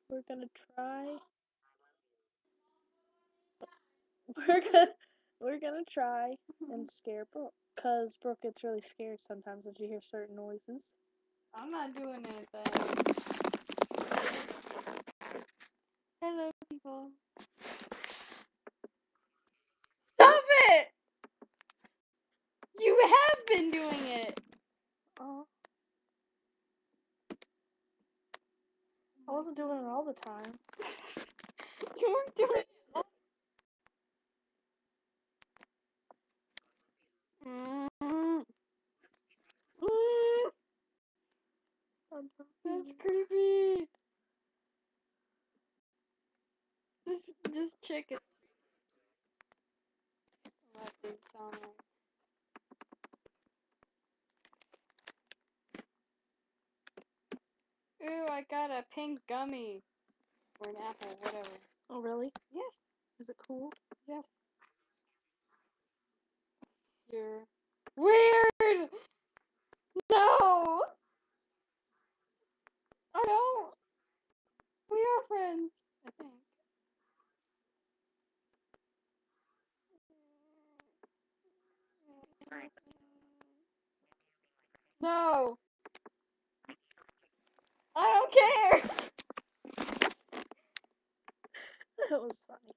We're gonna try. We're gonna we're gonna try and scare Brooke, cause Brooke gets really scared sometimes when she hears certain noises. I'm not doing anything. Hello, people. Stop it! You have been doing it. Oh, I wasn't doing it all the time. You weren't doing it. Mm. That's creepy. This chick is. What they sound like. Ooh, I got a pink gummy. Or an apple, whatever. Oh, really? Yes. Is it cool? Yes. You're weird. No. I don't. We are friends. I think. No. I don't care. That was funny.